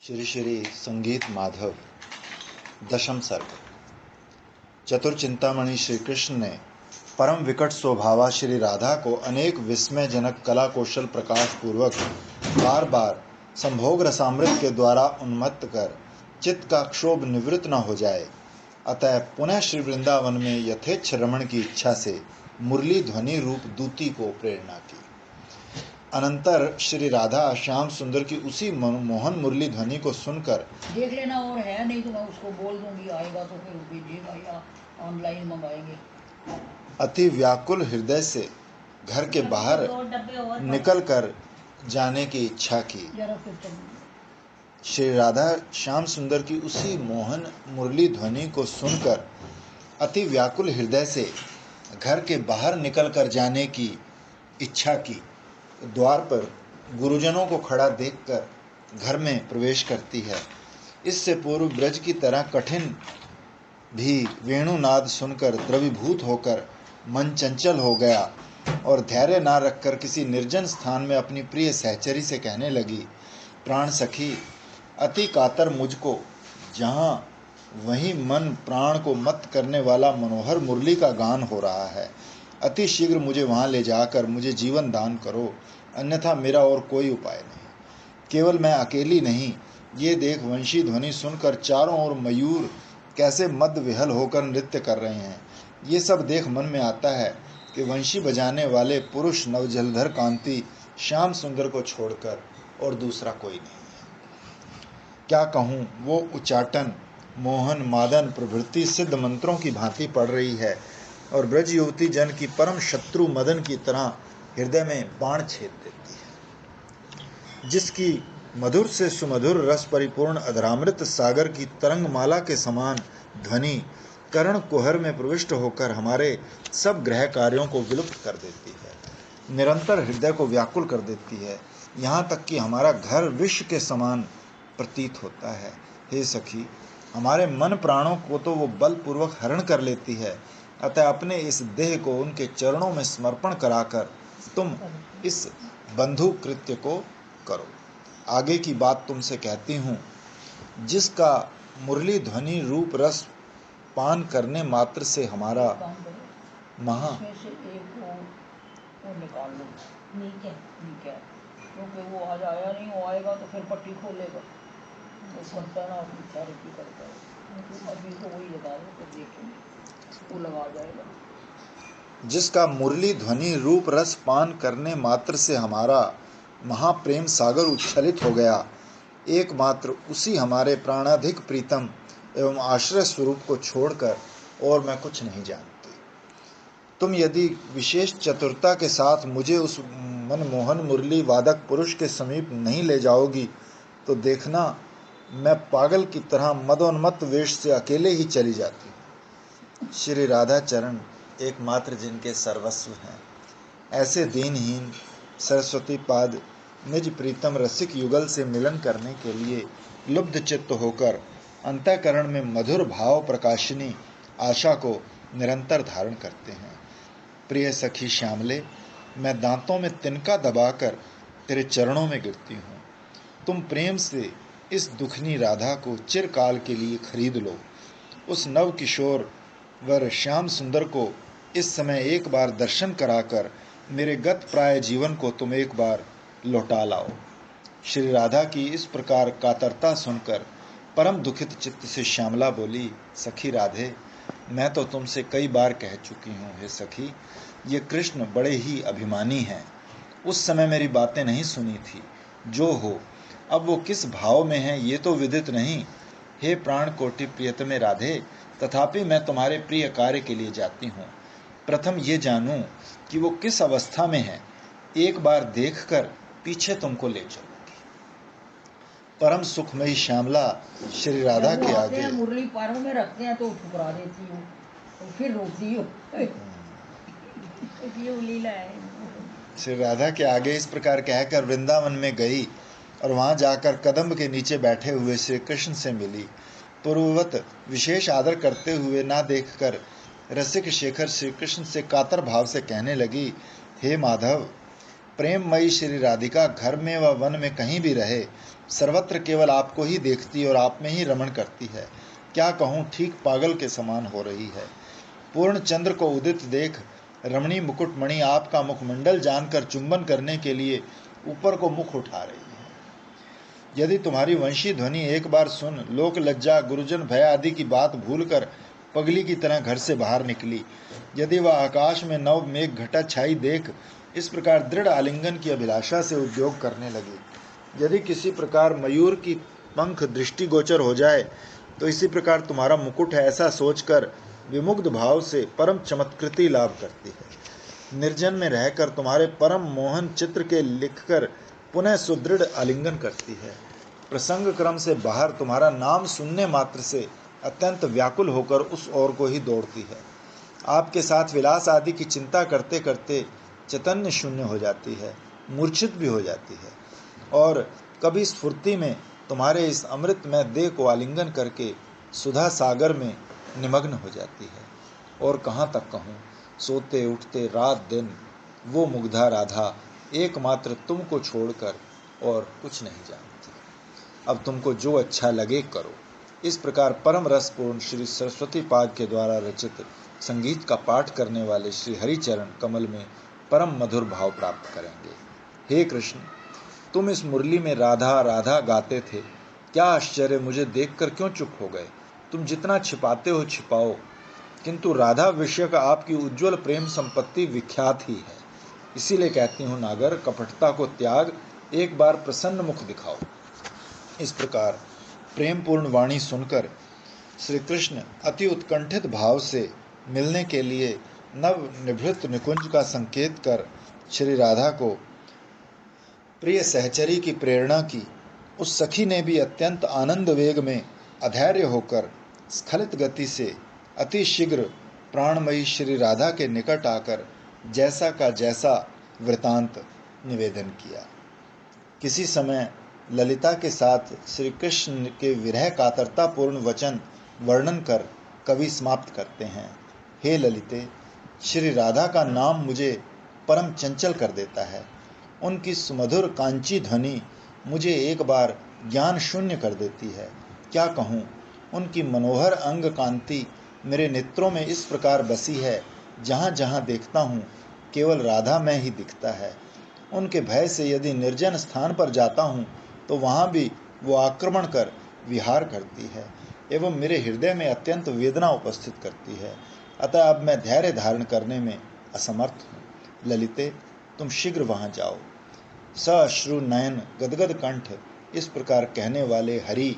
श्री श्री संगीत माधव दशम सर्ग। चतुर चिंतामणि श्री कृष्ण ने परम विकट स्वभावा श्री राधा को अनेक विस्मयजनक कला कौशल प्रकाश पूर्वक बार बार संभोग रसामृत के द्वारा उन्मत्त कर चित्त का क्षोभ निवृत्त न हो जाए, अतः पुनः श्री वृंदावन में यथेच्छ रमण की इच्छा से मुरली ध्वनि रूप दूती को प्रेरणा की। अनंतर श्री राधा श्याम सुंदर की उसी मोहन मुरली ध्वनि को सुनकर देख लेना, और है नहीं तो मैं उसको बोल दूंगी, आएगा तो फिर भेजिएगा या ऑनलाइन मंगाएंगे। अति व्याकुल हृदय से घर के बाहर निकल कर जाने की इच्छा की। श्री राधा श्याम सुंदर की उसी मोहन मुरली ध्वनि को सुनकर अति व्याकुल हृदय से घर के बाहर निकल कर जाने की इच्छा की। द्वार पर गुरुजनों को खड़ा देखकर घर में प्रवेश करती है। इससे पूर्व ब्रज की तरह कठिन भी वेणुनाद सुनकर द्रवीभूत होकर मन चंचल हो गया और धैर्य ना रखकर किसी निर्जन स्थान में अपनी प्रिय सहचरी से कहने लगी, प्राण सखी, अति कातर मुझको, जहाँ वहीं मन प्राण को मत करने वाला मनोहर मुरली का गान हो रहा है, अति शीघ्र मुझे वहाँ ले जाकर मुझे जीवन दान करो, अन्यथा मेरा और कोई उपाय नहीं। केवल मैं अकेली नहीं, ये देख वंशी ध्वनि सुनकर चारों ओर मयूर कैसे मद विहल होकर नृत्य कर रहे हैं। ये सब देख मन में आता है कि वंशी बजाने वाले पुरुष नवजलधर कांति श्याम सुंदर को छोड़कर और दूसरा कोई नहीं है। क्या कहूँ, वो उच्चाटन मोहन मादन प्रभृति सिद्ध मंत्रों की भांति पड़ रही है और ब्रज युवती जन की परम शत्रु मदन की तरह हृदय में बाण छेद देती है। जिसकी मधुर से सुमधुर रस परिपूर्ण अधरामृत सागर की तरंगमाला के समान ध्वनि कर्ण कुहर में प्रविष्ट होकर हमारे सब ग्रह कार्यों को विलुप्त कर देती है, निरंतर हृदय को व्याकुल कर देती है, यहाँ तक कि हमारा घर विश्व के समान प्रतीत होता है। हे सखी, हमारे मन प्राणों को तो वो बलपूर्वक हरण कर लेती है, अतः अपने इस देह को उनके चरणों में समर्पण कराकर तुम इस बंधु कृत्य को करो। आगे की बात तुमसे कहती हूँ। जिसका मुरली ध्वनि रूप रस पान करने मात्र से हमारा महा क्योंकि वो आज आया नहीं, वो आएगा तो फिर पट्टी खोलेगा, अपनी थेरेपी करता है, अभी तो वही लगा दो तो देखेंगे, वो लगा जाएगा। जिसका मुरली ध्वनि रूप रस पान करने मात्र से हमारा महाप्रेम सागर उच्छलित हो गया, एकमात्र उसी हमारे प्राणाधिक प्रीतम एवं आश्रय स्वरूप को छोड़कर और मैं कुछ नहीं जानती। तुम यदि विशेष चतुरता के साथ मुझे उस मनमोहन मुरली वादक पुरुष के समीप नहीं ले जाओगी तो देखना, मैं पागल की तरह मदोन्मत्त वेश से अकेले ही चली जाती। श्री राधा चरण एकमात्र जिनके सर्वस्व हैं, ऐसे दीनहीन सरस्वती पाद निज प्रीतम रसिक युगल से मिलन करने के लिए लुब्ध चित्त होकर अंतःकरण में मधुर भाव प्रकाशिनी आशा को निरंतर धारण करते हैं। प्रिय सखी श्यामले, मैं दांतों में तिनका दबाकर तेरे चरणों में गिरती हूँ। तुम प्रेम से इस दुखनी राधा को चिरकाल के लिए खरीद लो। उस नव किशोर वर श्याम सुंदर को इस समय एक बार दर्शन कराकर मेरे गत प्राय जीवन को तुम एक बार लौटा लाओ। श्री राधा की इस प्रकार कातरता सुनकर परम दुखित चित्त से श्यामला बोली, सखी राधे, मैं तो तुमसे कई बार कह चुकी हूँ, हे सखी, ये कृष्ण बड़े ही अभिमानी हैं। उस समय मेरी बातें नहीं सुनी थी। जो हो, अब वो किस भाव में है ये तो विदित नहीं। हे प्राण कोटि प्रियतमे राधे, तथापि मैं तुम्हारे प्रिय कार्य के लिए जाती हूँ। प्रथम ये जानूं कि वो किस अवस्था में है, एक बार देखकर पीछे तुमको ले चलूंगी। परम सुखमयी श्यामला श्री राधा के आगे मुरली पैरों में रखते हैं तो ठुकरा देती हूँ और फिर रोती हूँ। ये लीला है। श्री राधा के आगे इस प्रकार कहकर वृंदावन में गई और वहां जाकर कदम्ब के नीचे बैठे हुए श्री कृष्ण से मिली। पूर्ववत विशेष आदर करते हुए ना देखकर रसिक शेखर श्री कृष्ण से कातर भाव से कहने लगी, हे माधव, प्रेममयी श्री राधिका घर में व वन में कहीं भी रहे, सर्वत्र केवल आपको ही देखती और आप में ही रमण करती है। क्या कहूँ, ठीक पागल के समान हो रही है। पूर्ण चंद्र को उदित देख रमणी मुकुटमणि आपका मुखमंडल जानकर चुंबन करने के लिए ऊपर को मुख उठा रही है। यदि तुम्हारी वंशी ध्वनि एक बार सुन लोक लज्जा गुरुजन भय आदि की बात भूलकर पगली की तरह घर से बाहर निकली, यदि वह आकाश में नव मेघ घटा छाई देख इस प्रकार दृढ़ आलिंगन की अभिलाषा से उद्योग करने लगी, यदि किसी प्रकार मयूर की पंख दृष्टिगोचर हो जाए तो इसी प्रकार तुम्हारा मुकुट है ऐसा सोचकर विमुग्ध भाव से परम चमत्कृति लाभ करती है। निर्जन में रहकर तुम्हारे परम मोहन चित्र के लिखकर पुनः सुदृढ़ आलिंगन करती है। प्रसंग क्रम से बाहर तुम्हारा नाम सुनने मात्र से अत्यंत व्याकुल होकर उस ओर को ही दौड़ती है। आपके साथ विलास आदि की चिंता करते करते चैतन्य शून्य हो जाती है, मूर्छित भी हो जाती है और कभी स्फूर्ति में तुम्हारे इस अमृतमय देह को आलिंगन करके सुधा सागर में निमग्न हो जाती है। और कहाँ तक कहूँ, सोते उठते रात दिन वो मुग्धा राधा एकमात्र तुमको छोड़कर और कुछ नहीं जानती। अब तुमको जो अच्छा लगे करो। इस प्रकार परम रसपूर्ण श्री सरस्वती पाद के द्वारा रचित संगीत का पाठ करने वाले श्री हरिचरण कमल में परम मधुर भाव प्राप्त करेंगे। हे कृष्ण, तुम इस मुरली में राधा राधा गाते थे, क्या आश्चर्य, मुझे देखकर क्यों चुप हो गए। तुम जितना छिपाते हो छिपाओ, किंतु राधा विषय का आपकी उज्जवल प्रेम संपत्ति विख्यात ही है। इसीलिए कहती हूँ नागर, कपटता को त्याग, एक बार प्रसन्न मुख दिखाओ। इस प्रकार प्रेम पूर्ण वाणी सुनकर श्री कृष्ण अति उत्कंठित भाव से मिलने के लिए नव निभृत निकुंज का संकेत कर श्री राधा को प्रिय सहचरी की प्रेरणा की। उस सखी ने भी अत्यंत आनंद वेग में अधैर्य होकर स्खलित गति से अति शीघ्र प्राणमयी श्री राधा के निकट आकर जैसा का जैसा वृतांत निवेदन किया। किसी समय ललिता के साथ श्री कृष्ण के विरह कातरतापूर्ण वचन वर्णन कर कवि समाप्त करते हैं। हे ललिते, श्री राधा का नाम मुझे परम चंचल कर देता है। उनकी सुमधुर कांची ध्वनि मुझे एक बार ज्ञान शून्य कर देती है। क्या कहूँ, उनकी मनोहर अंग कांति मेरे नेत्रों में इस प्रकार बसी है, जहाँ जहाँ देखता हूँ केवल राधा में ही दिखता है। उनके भय से यदि निर्जन स्थान पर जाता हूँ तो वहाँ भी वो आक्रमण कर विहार करती है एवं मेरे हृदय में अत्यंत वेदना उपस्थित करती है। अतः अब मैं धैर्य धारण करने में असमर्थ हूँ। ललिते, तुम शीघ्र वहाँ जाओ। सअश्रु नयन गदगद कंठ इस प्रकार कहने वाले हरि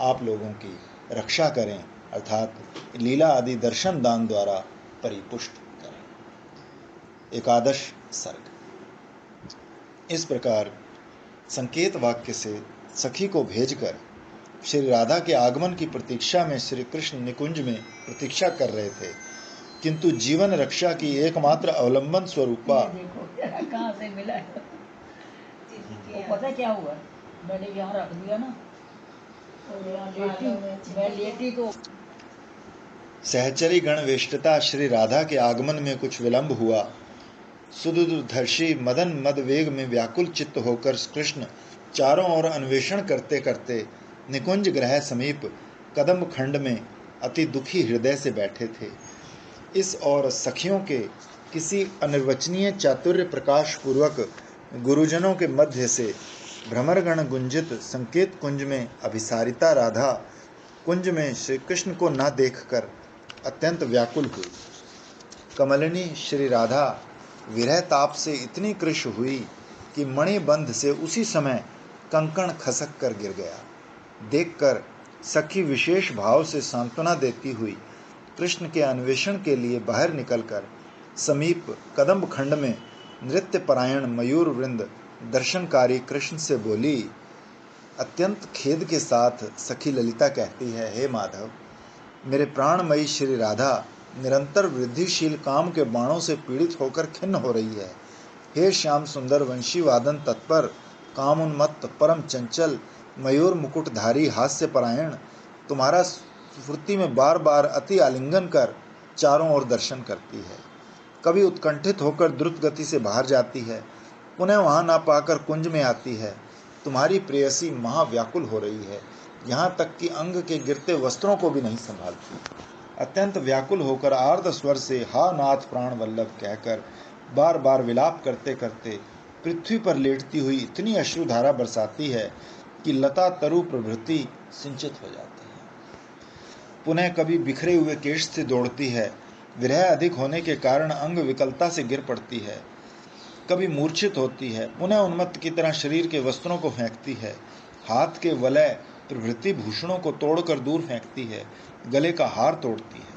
आप लोगों की रक्षा करें, अर्थात लीला आदि दर्शन दान द्वारा परिपुष्ट करें। एकादश सर्ग। इस प्रकार संकेत वाक्य से सखी को भेजकर श्री राधा के आगमन की प्रतीक्षा में श्री कृष्ण निकुंज में प्रतीक्षा कर रहे थे, किंतु जीवन रक्षा की एकमात्र अवलंबन स्वरूपा कहाँ से मिला है? वो पता क्या हुआ, मैंने यहाँ रख दिया ना, और यहाँ मैं लेटी तो सहचरी गण वेष्टता श्री राधा के आगमन में कुछ विलंब हुआ। सुदुर्धर्षी मदन मद वेग में व्याकुल चित्त होकर कृष्ण चारों ओर अन्वेषण करते करते निकुंज ग्रह समीप कदम खंड में अति दुखी हृदय से बैठे थे। इस और सखियों के किसी अनिर्वचनीय चातुर्य प्रकाश पूर्वक गुरुजनों के मध्य से भ्रमरगण गुंजित संकेत कुंज में अभिसारिता राधा कुंज में श्री कृष्ण को न देखकर अत्यंत व्याकुल हुई। कमलिनी श्री राधा विरह ताप से इतनी कृश हुई कि मणिबंध से उसी समय कंकण खसक कर गिर गया। देखकर सखी विशेष भाव से सांत्वना देती हुई कृष्ण के अन्वेषण के लिए बाहर निकलकर समीप कदम्ब खंड में नृत्य परायण मयूर वृंद दर्शनकारी कृष्ण से बोली। अत्यंत खेद के साथ सखी ललिता कहती है, हे माधव, मेरे प्राणमयी श्री राधा निरंतर वृद्धिशील काम के बाणों से पीड़ित होकर खिन्न हो रही है। हे श्याम सुंदर वंशी वादन तत्पर काम उन्मत्त परम चंचल मयूर मुकुटधारी हास्य परायण, तुम्हारा स्फूर्ति में बार बार अति आलिंगन कर चारों ओर दर्शन करती है। कभी उत्कंठित होकर द्रुत गति से बाहर जाती है, पुनः वहां ना पाकर कुंज में आती है, तुम्हारी प्रेयसी महाव्याकुल हो रही है, यहाँ तक कि अंग के गिरते वस्त्रों को भी नहीं संभालती। अत्यंत व्याकुल होकर आर्द्र स्वर से हा नाथ प्राण वल्लभ कहकर बार बार विलाप करते करते पृथ्वी पर लेटती हुई इतनी अश्रुधारा बरसाती है कि लता तरु प्रभृति सिंचित हो जाती है। पुनः कभी बिखरे हुए केश से दौड़ती है, विरह अधिक होने के कारण अंग विकलता से गिर पड़ती है, कभी मूर्छित होती है, पुनः उन्मत्त की तरह शरीर के वस्त्रों को फेंकती है, हाथ के वलय प्रभृति भूषणों को तोड़कर दूर फेंकती है, गले का हार तोड़ती है,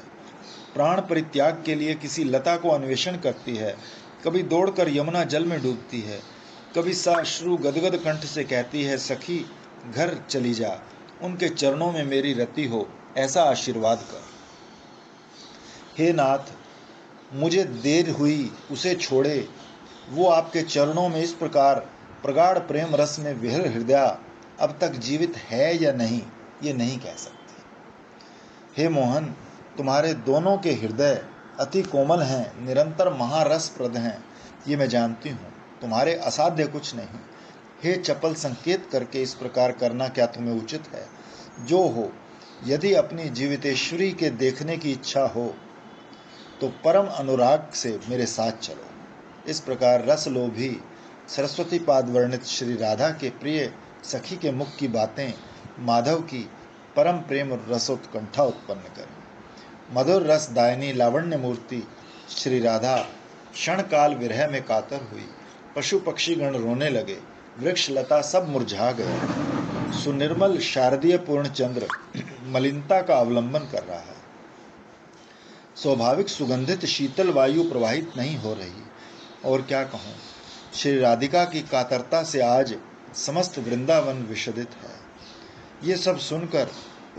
प्राण परित्याग के लिए किसी लता को अन्वेषण करती है, कभी दौड़कर यमुना जल में डूबती है, कभी साश्रु गदगद कंठ से कहती है सखी घर चली जा, उनके चरणों में मेरी रति हो, ऐसा आशीर्वाद कर। हे नाथ, मुझे देर हुई उसे छोड़े, वो आपके चरणों में इस प्रकार प्रगाढ़ प्रेम रस में विहर हृदय अब तक जीवित है या नहीं, ये नहीं कह सकती। हे मोहन, तुम्हारे दोनों के हृदय अति कोमल हैं, निरंतर महारसप्रद हैं, ये मैं जानती हूँ, तुम्हारे असाध्य कुछ नहीं। हे चपल, संकेत करके इस प्रकार करना क्या तुम्हें उचित है? जो हो, यदि अपनी जीवितेश्वरी के देखने की इच्छा हो तो परम अनुराग से मेरे साथ चलो। इस प्रकार रस लोभी सरस्वती पाद वर्णित श्री राधा के प्रिय सखी के मुख की बातें माधव की परम प्रेम रसोत्कंठा उत्पन्न करें। मधुर रस दायनी लावण्य मूर्ति श्री राधा क्षण काल विरह में कातर हुई, पशु पक्षी गण रोने लगे, वृक्ष लता सब मुरझा गए। सुनिर्मल शारदीय पूर्ण चंद्र मलिनता का अवलंबन कर रहा है, स्वाभाविक सुगंधित शीतल वायु प्रवाहित नहीं हो रही। और क्या कहूँ, श्री राधिका की कातरता से आज समस्त वृंदावन विषदित है। ये सब सुनकर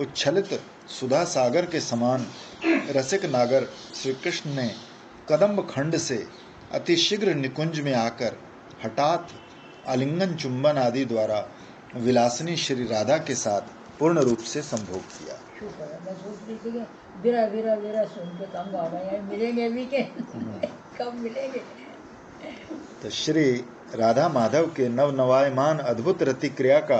उच्छलित सुधा सागर के समान रसिक नागर श्री कृष्ण ने कदम्ब खंड से अति शीघ्र निकुंज में आकर हठात आलिंगन चुंबन आदि द्वारा विलासिनी श्री राधा के साथ पूर्ण रूप से संभोग किया। मैं सोच रही थी कि बिरा बिरा बिरा सुन के तंग आ गए, मिलेंगे भी के कब मिलेंगे। तो श्री राधा माधव के नवनवायमान अद्भुत रति क्रिया का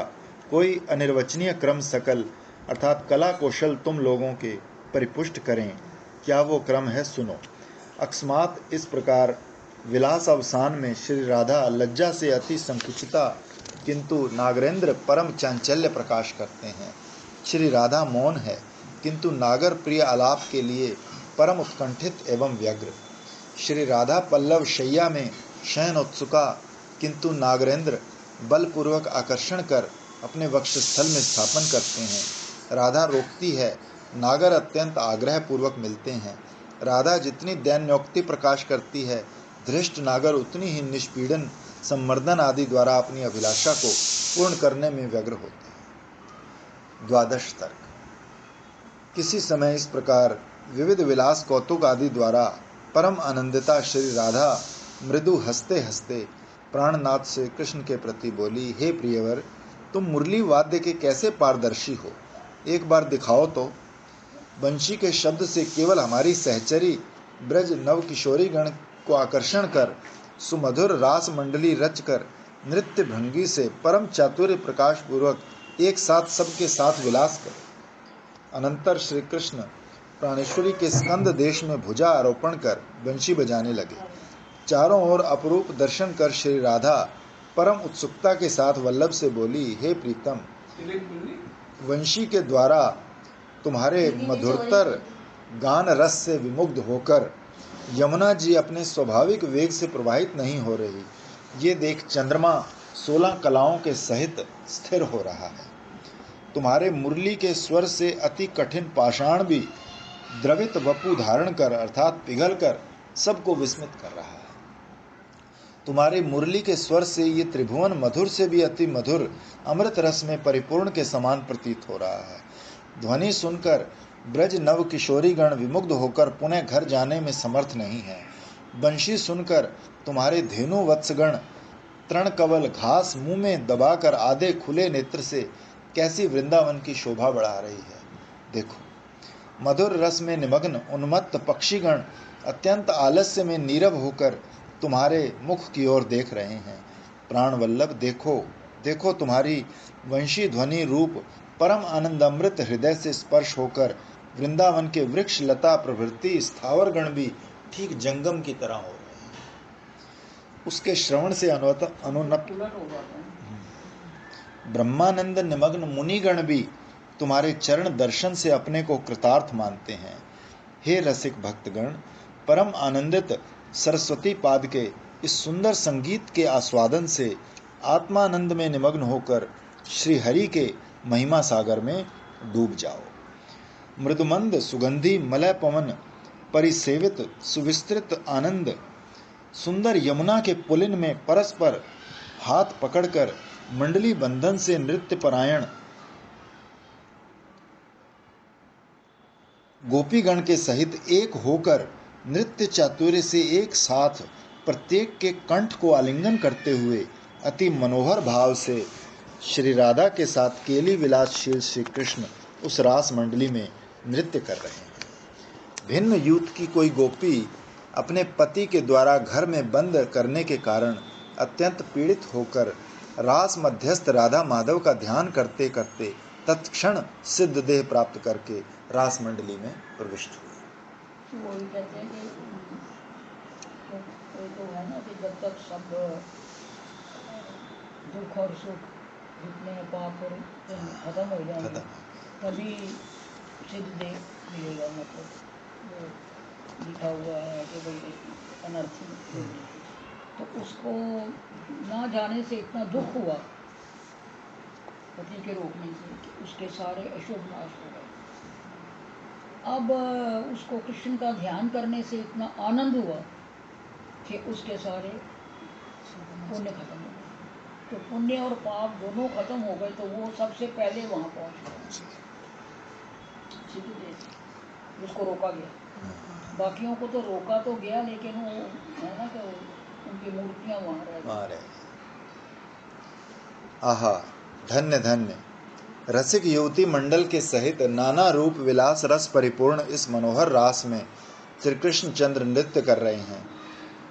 कोई अनिर्वचनीय क्रम सकल अर्थात कला कौशल तुम लोगों के परिपुष्ट करें। क्या वो क्रम है, सुनो। अकस्मात इस प्रकार विलास अवसान में श्री राधा लज्जा से अति संकुचिता किंतु नागरेंद्र परम चांचल्य प्रकाश करते हैं। श्री राधा मौन है किंतु नागर प्रिय आलाप के लिए परम उत्कंठित एवं व्यग्र। श्री राधा पल्लव शैया में शयन उत्सुका किंतु नागरेंद्र बलपूर्वक आकर्षण कर अपने वक्षस्थल में स्थापन करते हैं। राधा रोकती है, नागर अत्यंत आग्रह पूर्वक मिलते हैं। राधा जितनी दैन्योक्ति प्रकाश करती है, धृष्ट नागर उतनी ही निष्पीड़न सम्मर्दन आदि द्वारा अपनी अभिलाषा को पूर्ण करने में व्यग्र होते हैं। द्वादश तर्क। किसी समय इस प्रकार विविध विलास कौतुक आदि द्वारा परम आनंदिता श्री राधा मृदु हंसते हंसते प्राणनाथ से कृष्ण के प्रति बोली, हे प्रियवर, तुम मुरली वाद्य के कैसे पारदर्शी हो, एक बार दिखाओ तो। बंशी के शब्द से केवल हमारी सहचरी ब्रज नव किशोरी गण को आकर्षण कर सुमधुर रास मंडली रचकर नृत्य भंगी से परम चातुर्य प्रकाश पूर्वक एक साथ सबके साथ विलास कर। अनंतर श्री कृष्ण प्राणेश्वरी के स्कंद देश में भुजा आरोपण कर बंशी बजाने लगे। चारों ओर अपरूप दर्शन कर श्री राधा परम उत्सुकता के साथ वल्लभ से बोली, हे प्रीतम, वंशी के द्वारा तुम्हारे मधुरतर गान रस से विमुग्ध होकर यमुना जी अपने स्वाभाविक वेग से प्रवाहित नहीं हो रही, ये देख चंद्रमा 16 कलाओं के सहित स्थिर हो रहा है। तुम्हारे मुरली के स्वर से अति कठिन पाषाण भी द्रवित वपु धारण कर अर्थात पिघल कर सबको विस्मित कर रहा है। तुम्हारे मुरली के स्वर से ये त्रिभुवन मधुर से भी अति मधुर अमृत रस में परिपूर्ण के समान प्रतीत हो रहा है। ध्वनि सुनकर ब्रज नव किशोरी गण विमुग्ध होकर पुनः घर जाने में समर्थ नहीं है। बंशी सुनकर तुम्हारे धेनु वत्सगण तृण कवल घास मुंह में दबाकर आधे खुले नेत्र से कैसी वृंदावन की शोभा बढ़ा रही है। देखो, मधुर रस में निमग्न उन्मत्त पक्षीगण अत्यंत आलस्य में नीरव होकर तुम्हारे मुख की ओर देख रहे हैं। प्राणवल्लभ देखो, देखो तुम्हारी वंशी ध्वनि रूप परम आनंदामृत हृदय से स्पर्श होकर वृंदावन के वृक्ष लता प्रभृति स्थावर गण भी ठीक जंगम की तरह हो रहे हैं। उसके श्रवण से अनुनत उलट हो जाता है। ब्रह्मानंद निमग्न मुनिगण भी तुम्हारे चरण दर्शन से अपने को कृतार्थ मानते हैं। हे रसिक भक्तगण, परम आनंदित सरस्वती पाद के इस सुंदर संगीत के आस्वादन से आत्मानंद में निमग्न होकर श्री हरि के महिमा सागर में डूब जाओ। मृदुमंद सुगंधी मलय पवन परिसेवित सुविस्तृत आनंद सुंदर यमुना के पुलिन में परस्पर हाथ पकड़कर मंडली बंधन से नृत्य परायण गोपीगण के सहित एक होकर नृत्य चातुर्य से एक साथ प्रत्येक के कंठ को आलिंगन करते हुए अति मनोहर भाव से श्री राधा के साथ केली विलासशील श्री कृष्ण उस रास मंडली में नृत्य कर रहे हैं। भिन्न यूथ की कोई गोपी अपने पति के द्वारा घर में बंद करने के कारण अत्यंत पीड़ित होकर रास मध्यस्थ राधा माधव का ध्यान करते करते तत्क्षण सिद्ध देह प्राप्त करके रास मंडली में प्रविष्ट हुए। वही कहते हैं कि तो है ना कि जब तक सब दुख और सुख जितने पाप और खत्म हो जाएंगे तभी सिद्ध देह मिलेगा। मतलब वो लिखा हुआ है कि भाई अनर्थी, तो उसको ना जाने से इतना दुख हुआ पति के रोकने से कि उसके सारे अशुभ नाश हो गए। अब उसको कृष्ण का ध्यान करने से इतना आनंद हुआ कि उसके सारे पुण्य खत्म हो गए। तो पुण्य और पाप दोनों खत्म हो गए तो वो सबसे पहले वहाँ पहुँच गए। उसको रोका गया, बाकियों को तो रोका तो गया लेकिन वो है ना कि उनकी मूर्तियाँ वहाँ रह। आहा, धन्य धन्य रसिक युवती मंडल के सहित नाना रूप विलास रस परिपूर्ण इस मनोहर रास में श्री कृष्ण चंद्र नृत्य कर रहे हैं।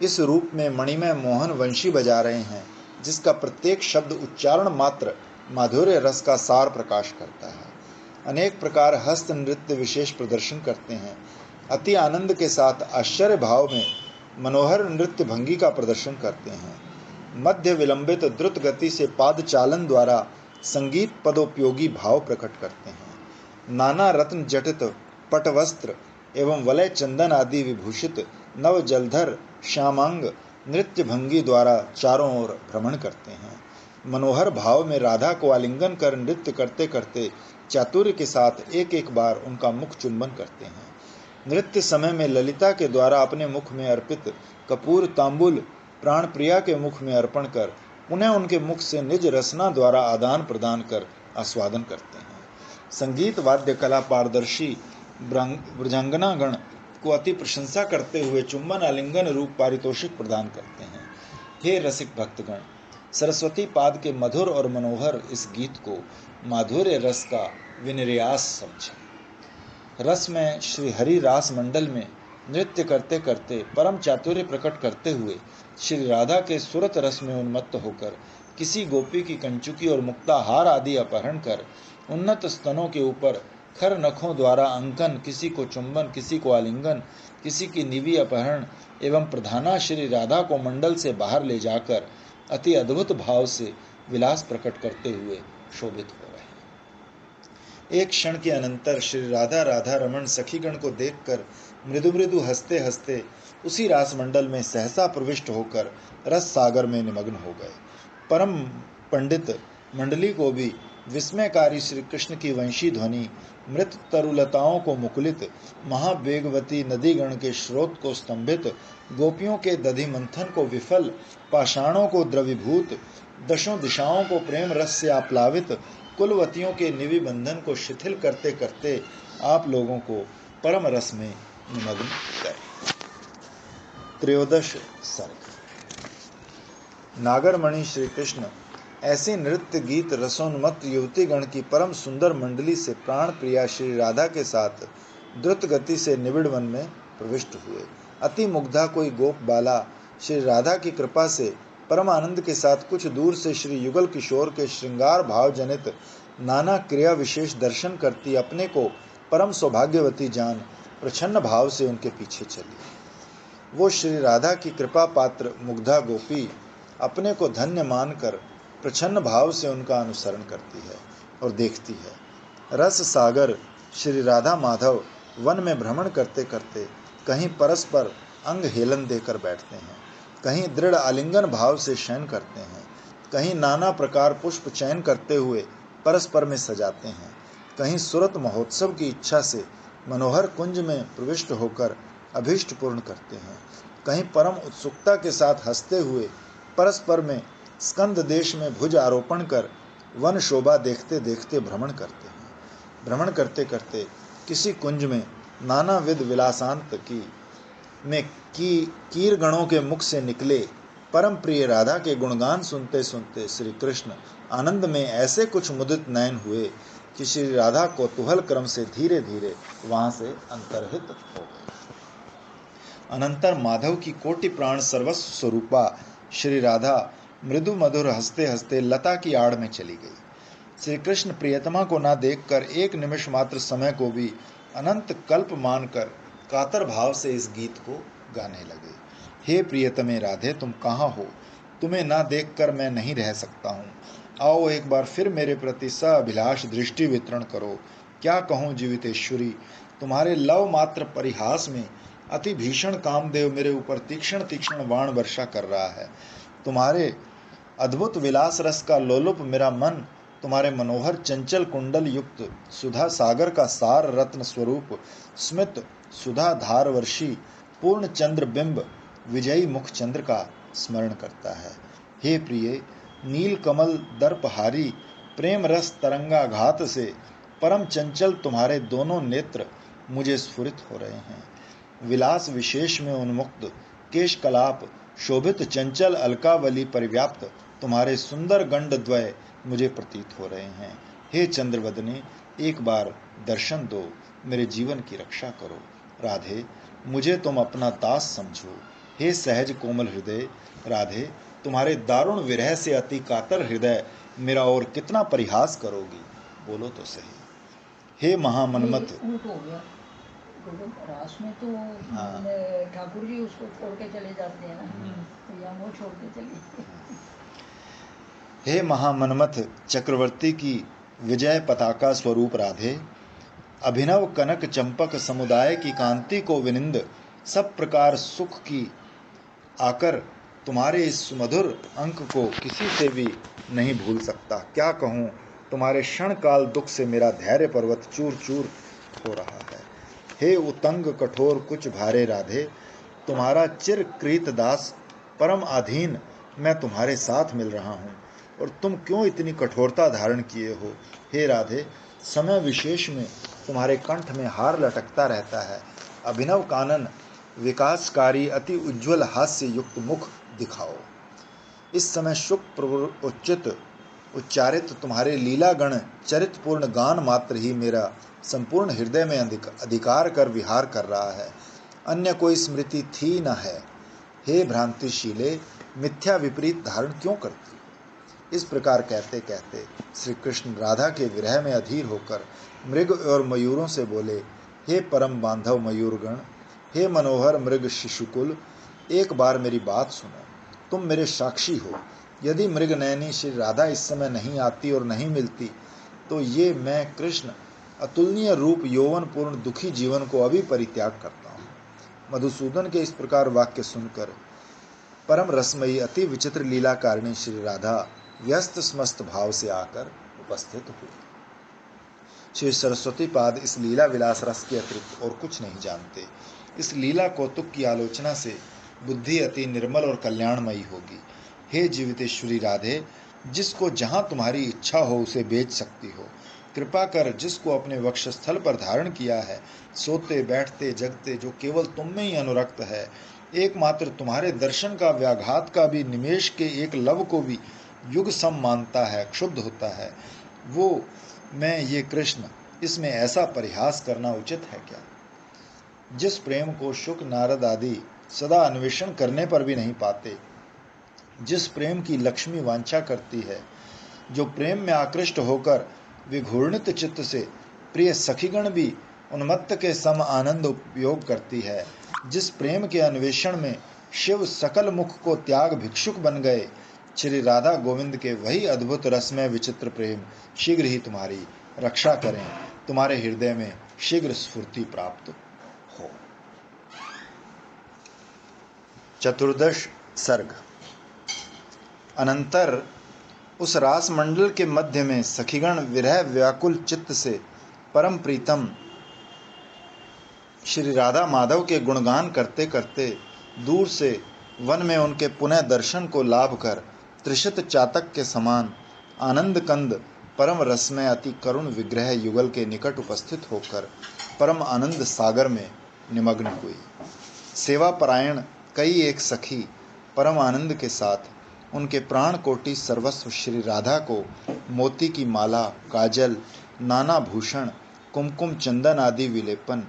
इस रूप में मणिमय मोहन वंशी बजा रहे हैं, जिसका प्रत्येक शब्द उच्चारण मात्र माधुर्य रस का सार प्रकाश करता है। अनेक प्रकार हस्त नृत्य विशेष प्रदर्शन करते हैं। अति आनंद के साथ आश्चर्य भाव में मनोहर नृत्य भंगी का प्रदर्शन करते हैं। मध्य विलंबित द्रुत गति से पाद चालन द्वारा संगीत पदोपयोगी भाव प्रकट करते हैं। नाना रत्न जटित पटवस्त्र एवं वलय चंदन आदि विभूषित नव जलधर श्यामांग नृत्य भंगी द्वारा चारों ओर भ्रमण करते हैं। मनोहर भाव में राधा को आलिंगन कर नृत्य करते करते चातुर्य के साथ एक एक बार उनका मुख चुंबन करते हैं। नृत्य समय में ललिता के द्वारा अपने मुख में अर्पित कपूर तांबुल प्राण प्रिया के मुख में अर्पण कर उन्हें उनके मुख से निज रसना द्वारा आदान प्रदान कर आस्वादन करते हैं। संगीत वाद्य कला पारदर्शी ब्रजांगनागण को अति प्रशंसा करते हुए चुंबन आलिंगन रूप पारितोषिक प्रदान करते हैं। हे रसिक भक्तगण, सरस्वती पाद के मधुर और मनोहर इस गीत को माधुर्य रस का विनिर्यास समझें। रस में श्री हरि रास मंडल में नृत्य करते करते परम चातुर्य प्रकट करते हुए श्री राधा के सुरत रस में उन्मत्त होकर किसी गोपी की कंचुकी और मुक्ताहार आदि अपहरण कर उन्नत स्तनों के ऊपर खर नखों द्वारा अंकन, किसी को चुंबन, किसी को आलिंगन, किसी की निवी अपहरण एवं प्रधाना श्री राधा को मंडल से बाहर ले जाकर अति अद्भुत भाव से विलास प्रकट करते हुए शोभित हो रहे हैं। एक क्षण के अनंतर श्री राधा राधा रमण सखीगण को देखकर मृदु मृदु हंसते हंसते उसी रास मंडल में सहसा प्रविष्ट होकर रस सागर में निमग्न हो गए। परम पंडित मंडली को भी विस्मयकारी श्री कृष्ण की वंशी ध्वनि मृत तरुलताओं को मुकुलित, महावेगवती नदीगण के स्रोत को स्तंभित, गोपियों के दधि मंथन को विफल, पाषाणों को द्रवीभूत, दशों दिशाओं को प्रेम रस से आप्लावित, कुलवतियों के निवि बंधन को शिथिल करते करते आप लोगों को परम रस में निमग्न करे। त्रयोदश सर्ग। नागरमणि श्री कृष्ण ऐसे नृत्य गीत रसोन्मत्त युवतीगण की परम सुंदर मंडली से प्राण प्रिया श्री राधा के साथ द्रुत गति से निबिड़ वन में प्रविष्ट हुए। अति मुग्धा कोई गोप बाला श्री राधा की कृपा से परम आनंद के साथ कुछ दूर से श्री युगल किशोर के श्रृंगार भाव जनित नाना क्रिया विशेष दर्शन करती अपने को परम सौभाग्यवती जान प्रसन्न भाव से उनके पीछे चली। वो श्री राधा की कृपा पात्र मुग्धा गोपी अपने को धन्य मानकर प्रसन्न भाव से उनका अनुसरण करती है और देखती है। रस सागर श्री राधा माधव वन में भ्रमण करते करते कहीं परस्पर अंग हेलन देकर बैठते हैं, कहीं दृढ़ आलिंगन भाव से शयन करते हैं, कहीं नाना प्रकार पुष्प चयन करते हुए परस्पर में सजाते हैं, कहीं सुरत महोत्सव की इच्छा से मनोहर कुंज में प्रविष्ट होकर अभीष्ट पूर्ण करते हैं, कहीं परम उत्सुकता के साथ हंसते हुए परस्पर में स्कंद देश में भुज आरोपण कर वन शोभा देखते देखते भ्रमण करते हैं। भ्रमण करते करते किसी कुंज में नानाविध विलासांत कीरगणों के मुख से निकले परम प्रिय राधा के गुणगान सुनते सुनते श्री कृष्ण आनंद में ऐसे कुछ मुदित नयन हुए कि श्री राधा को तुहल क्रम से धीरे धीरे वहां से अंतर्हित हो गए। अनंतर माधव की कोटि प्राण सर्वस्व स्वरूपा श्री राधा मृदु मधुर हंसते हंसते लता की आड़ में चली गई। श्री कृष्ण प्रियतमा को न देखकर एक निमिष मात्र समय को भी अनंत कल्प मानकर कातर भाव से इस गीत को गाने लगे। हे प्रियतमे राधे, तुम कहाँ हो? तुम्हें ना देखकर मैं नहीं रह सकता हूँ। आओ एक बार फिर मेरे प्रति सअभिलाष दृष्टि वितरण करो। क्या कहूँ जीवितेश्वरी, तुम्हारे लव मात्र परिहास में अति भीषण कामदेव मेरे ऊपर तीक्ष्ण तीक्ष्ण बाण वर्षा कर रहा है। तुम्हारे अद्भुत विलास रस का लोलुप मेरा मन तुम्हारे मनोहर चंचल कुंडल युक्त सुधा सागर का सार रत्न स्वरूप स्मित सुधा धारवर्षी पूर्ण चंद्र बिंब विजयी मुख चंद्र का स्मरण करता है। हे प्रिय, नील कमल दर्पहारी प्रेम रस तरंगाघात से परम चंचल तुम्हारे दोनों नेत्र मुझे स्फुरित हो रहे हैं। विलास विशेष में उन्मुक्त केश कलाप शोभित चंचल अलकावली परिव्याप्त तुम्हारे सुंदर गंड द्वय मुझे प्रतीत हो रहे हैं। हे चंद्रवदने, एक बार दर्शन दो, मेरे जीवन की रक्षा करो। राधे, मुझे तुम अपना दास समझो। हे सहज कोमल हृदय राधे, तुम्हारे दारुण विरह से अति कातर हृदय मेरा और कितना परिहास करोगी? बोलो तो सही। हे महामन्मथ, रास में तो ठाकुर जी उसको छोड़ के चले जाते हैं ना, या वो छोड़ के चले। हे महामन्मथ चक्रवर्ती की विजय पताका स्वरूप राधे, अभिनव कनक चंपक समुदाय की कांति को विनिंद सब प्रकार सुख की आकर तुम्हारे इस सुमधुर अंक को किसी से भी नहीं भूल सकता। क्या कहूँ, तुम्हारे क्षण काल दुख से मेरा धैर्य पर्वत चूर चूर हो रहा है। हे उतंग कठोर कुछ भारे राधे, तुम्हारा चिरकृत दास परम अधीन मैं तुम्हारे साथ मिल रहा हूँ, और तुम क्यों इतनी कठोरता धारण किए हो? हे राधे, समय विशेष में तुम्हारे कंठ में हार लटकता रहता है। अभिनव कानन विकासकारी अति उज्ज्वल हास्य युक्त मुख दिखाओ। इस समय शुक उच्चित उच्चारित तुम्हारे लीलागण चरितपूर्ण गान मात्र ही मेरा संपूर्ण हृदय में अधिकार कर विहार कर रहा है, अन्य कोई स्मृति थी न है। हे भ्रांतिशीले, मिथ्या विपरीत धारण क्यों करती? इस प्रकार कहते कहते श्री कृष्ण राधा के विरह में अधीर होकर मृग और मयूरों से बोले, हे परम बांधव मयूरगण, हे मनोहर मृग शिशुकुल, एक बार मेरी बात सुनो। तुम मेरे साक्षी हो। यदि मृग नयनी श्री राधा इस समय नहीं आती और नहीं मिलती, तो ये मैं कृष्ण अतुलनीय रूप यौवन पूर्ण दुखी जीवन को अभी परित्याग करता हूँ। मधुसूदन के इस प्रकार वाक्य सुनकर परम रसमयी अति विचित्र लीलाकारिणी श्री राधा व्यस्त समस्त भाव से आकर उपस्थित हुई। श्री सरस्वती पाद इस लीला विलास रस के अतिरिक्त और कुछ नहीं जानते। इस लीला कौतुक की आलोचना से बुद्धि अति निर्मल और कल्याणमयी होगी। हे जीवितेश्वरी राधे, जिसको जहाँ तुम्हारी इच्छा हो उसे बेच सकती हो। कृपा कर जिसको अपने वक्षस्थल पर धारण किया है, सोते बैठते जगते जो केवल तुम में ही अनुरक्त है, एकमात्र तुम्हारे दर्शन का व्याघात का भी निमेष के एक लव को भी युग सम मानता है, क्षुब्ध होता है, वो मैं ये कृष्ण, इसमें ऐसा परिहास करना उचित है क्या? जिस प्रेम को शुक नारद आदि सदा अन्वेषण करने पर भी नहीं पाते, जिस प्रेम की लक्ष्मी वांछा करती है, जो प्रेम में आकृष्ट होकर विघूर्णित चित्त से प्रिय सखीगण भी उन्मत्त के सम आनंद उपयोग करती है, जिस प्रेम के अन्वेषण में शिव सकल मुख को त्याग भिक्षुक बन गए, श्री राधा गोविंद के वही अद्भुत रसमय विचित्र प्रेम शीघ्र ही तुम्हारी रक्षा करें, तुम्हारे हृदय में शीघ्र स्फूर्ति प्राप्त हो। चतुर्दश सर्ग। अनंतर उस रास मंडल के मध्य में सखीगण विरह व्याकुल चित्त से परम प्रीतम श्री राधा माधव के गुणगान करते करते दूर से वन में उनके पुनः दर्शन को लाभ कर त्रिशत चातक के समान आनंद कंद परम रसमय अति करुण विग्रह युगल के निकट उपस्थित होकर परम आनंद सागर में निमग्न हुई। सेवा परायण कई एक सखी परम आनंद के साथ उनके प्राण कोटि सर्वस्व श्री राधा को मोती की माला, काजल, नाना भूषण, कुमकुम, चंदन आदि विलेपन,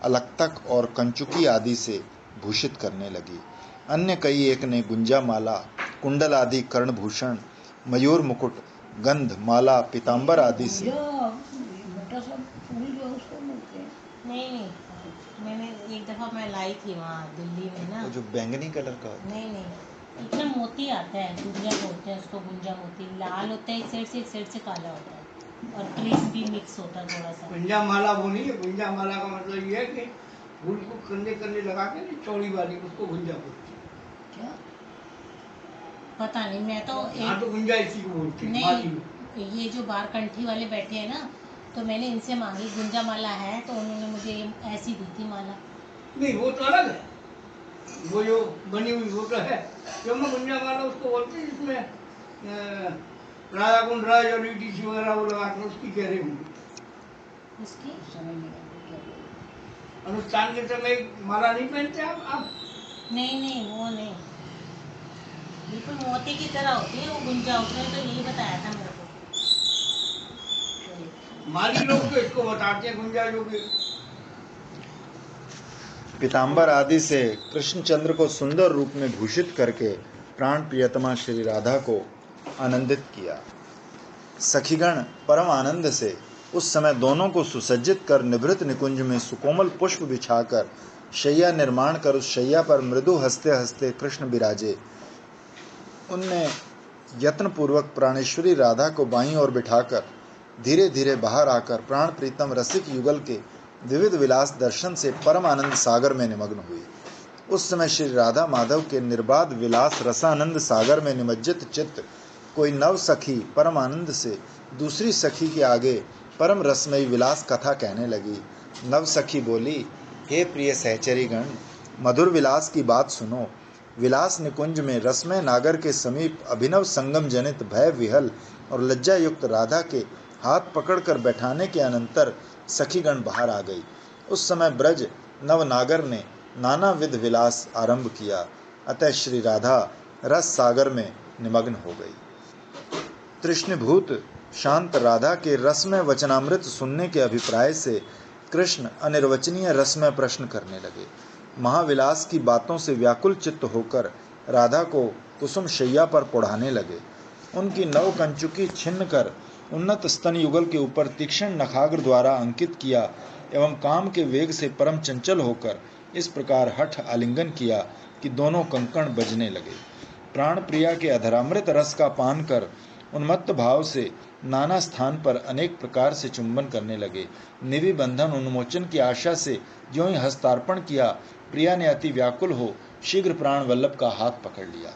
अलक्तक और कंचुकी आदि से भूषित करने लगी। अन्य कई एक ने गुंजा माला, कुंडल आदि कर्णभूषण, मयूर मुकुट, गंध माला, पीतांबर आदि से। नहीं, मैंने एक दफा मैं लाई थी वहाँ दिल्ली में ना, जो बैंगनी कलर का होता है। नहीं, इतना मोती आता है, गुंजा बोलते हैं उसको, गुंजा मोती लाल होता है एक साइड से काला होता है और क्रीम भी मिक्स होता है थोड़ा सा। गुंजा माला वो नहीं है। गुंजा माला का मतलब ये है कि फूल को कंधे लगा के चौड़ी वाली, उसको गुंजा बोलते हैं। क्या पता नहीं, मैं तो हाँ, तो गुंजा इसी को बोलते हैं। नहीं, ये जो बाहर कंठी वाले बैठे हैं ना, तो मैंने इनसे मांगी गुंजा माला है, तो उन्होंने मुझे ऐसी दी थी माला। नहीं, वो तो अलग है, वो जो बनी हुई वो तो है। जो मैं गुंजा माला उसको बोलते हैं जिसमें राजा कुंड राज और ईटीसी वगैरह वो लगा कर उसकी कह रही हूँ। उसकी समझ नहीं आ रही। अनुष्ठान के समय माला नहीं पहनते आप? नहीं, वो नहीं, बिल्कुल मोती की तरह होती है वो गुंजा। उसने तो यही बताया था मेरे को। माली लोग तो इसको बताते हैं गुंजा, जो कि पीतांबर आदि से कृष्णचंद्र को सुंदर रूप में भूषित करके प्राण प्रियतमा श्री राधा को आनंदित किया। सखीगण परम आनंद से उस समय दोनों को सुसज्जित कर निभृत निकुंज में सुकोमल पुष्प बिछाकर शैया निर्माण कर उस शैया पर मृदु हंसते हंसते कृष्ण विराजे। उनने यत्न पूर्वक प्राणेश्वरी राधा को बाईं ओर बिठाकर धीरे धीरे बाहर आकर प्राण प्रीतम रसिक युगल के विविध विलास दर्शन से परम आनंद सागर में निमग्न हुई। उस समय श्री राधा माधव के निर्बाध विलास रसानंद सागर में निमज्जित चित्त कोई नव सखी परम आनंद से दूसरी सखी के आगे परम रसमयी विलास कथा कहने लगी। नव सखी बोली, हे प्रिय सहचरीगण, मधुर विलास की बात सुनो। विलास निकुंज में रसमय नागर के समीप अभिनव संगम जनित भय विहल और लज्जा युक्त राधा के हाथ पकड़कर बैठाने के अनंतर सखीगण बाहर आ गई। उस समय ब्रज नव नागर ने नाना विध विलास आरंभ किया, अतः श्री राधा रस सागर में निमग्न हो गई। तृष्णभूत शांत राधा के रसमय वचनामृत सुनने के अभिप्राय से कृष्ण अनिर्वचनीय रसमय प्रश्न करने लगे। महाविलास की बातों से व्याकुल चित्त होकर राधा को कुसुम शैया पर पोढ़ाने लगे। उनकी नव कंचुकी छिन्न कर उन्नत स्तन युगल के ऊपर तीक्ष्ण नखाग्र द्वारा अंकित किया एवं काम के वेग से परम चंचल होकर इस प्रकार हठ आलिंगन किया कि दोनों कंकण बजने लगे। प्राण प्रिया के अधरामृत रस का पान कर उन्मत्त भाव से नाना स्थान पर अनेक प्रकार से चुंबन करने लगे। निवि बंधन उन्मोचन की आशा से ज्यों ही हस्तार्पण किया, प्रिया ने अति व्याकुल हो शीघ्र प्राण वल्लभ का हाथ पकड़ लिया।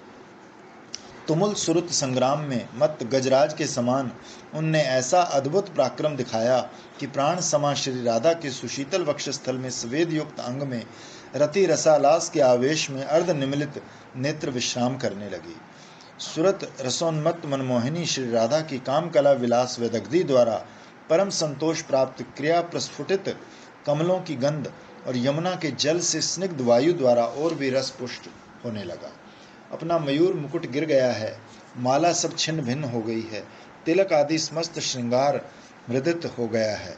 तुमुल सुरुत संग्राम में मत गजराज के समान उनने ऐसा अद्भुत पराक्रम दिखाया कि प्राण समा श्री राधा के सुशीतल वक्षस्थल में स्वेद युक्त अंग में रति रसालास के आवेश में अर्ध निमिलित नेत्र विश्राम करने लगी। सुरत रसोन्मत्त मनमोहिनी श्री राधा की कामकला विलास वेदग्धि द्वारा परम संतोष प्राप्त क्रिया प्रस्फुटित कमलों की गंध और यमुना के जल से स्निग्ध वायु द्वारा और भी रस पुष्ट होने लगा। अपना मयूर मुकुट गिर गया है, माला सब छिन्न भिन्न हो गई है, तिलक आदि समस्त श्रृंगार मृदित हो गया है,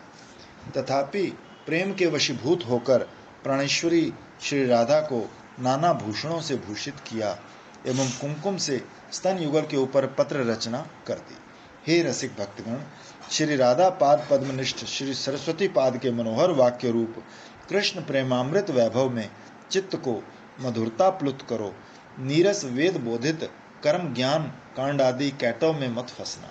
तथापि प्रेम के वशीभूत होकर प्राणेश्वरी श्री राधा को नाना भूषणों से भूषित किया एवं कुमकुम से स्तन युगल के ऊपर पत्र रचना कर दी। हे रसिक भक्तगण, श्री राधा पाद पद्मनिष्ठ श्री सरस्वती पाद के मनोहर वाक्य रूप कृष्ण प्रेमामृत वैभव में चित्त को मधुरता प्लुत करो। नीरस वेद बोधित कर्म ज्ञान कांड आदि कैटों में मत फंसना।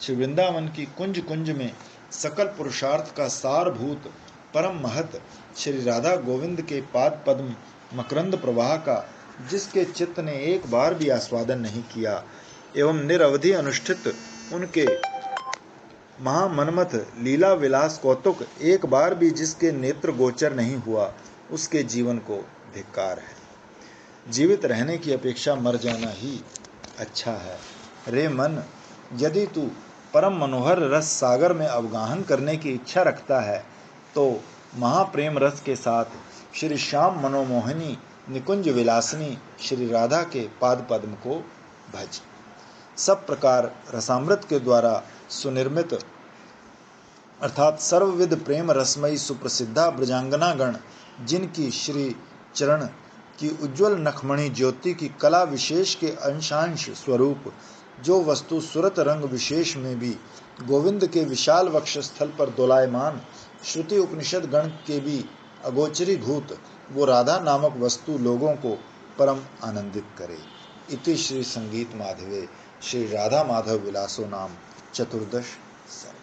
श्री वृंदावन की कुंज कुंज में सकल पुरुषार्थ का सारभूत परम महत श्री राधा गोविंद के पाद पद्म मकरंद प्रवाह का जिसके चित्त ने एक बार भी आस्वादन नहीं किया एवं निरवधि अनुष्ठित उनके महामन्मथ लीला विलास कौतुक एक बार भी जिसके नेत्र गोचर नहीं हुआ, उसके जीवन को धिक्कार है। जीवित रहने की अपेक्षा मर जाना ही अच्छा है। रे मन, यदि तू परम मनोहर रस सागर में अवगाहन करने की इच्छा रखता है तो महाप्रेम रस के साथ श्री श्याम मनोमोहिनी निकुंज विलासिनी श्री राधा के पाद पद्म को भज। सब प्रकार रसामृत के द्वारा सुनिर्मित अर्थात सर्वविध प्रेम रसमयी सुप्रसिद्धा ब्रजांगनागण जिनकी श्री चरण की उज्ज्वल नखमणि ज्योति की कला विशेष के अंशांश स्वरूप जो वस्तु सुरत रंग विशेष में भी गोविंद के विशाल वक्षस्थल पर दोलायमान श्रुति उपनिषद गण के भी अगोचरी भूत वो राधा नामक वस्तु लोगों को परम आनंदित करे। इति श्री संगीत माधवे श्री राधा माधव विलासो नाम चतुर्दश सर्ग।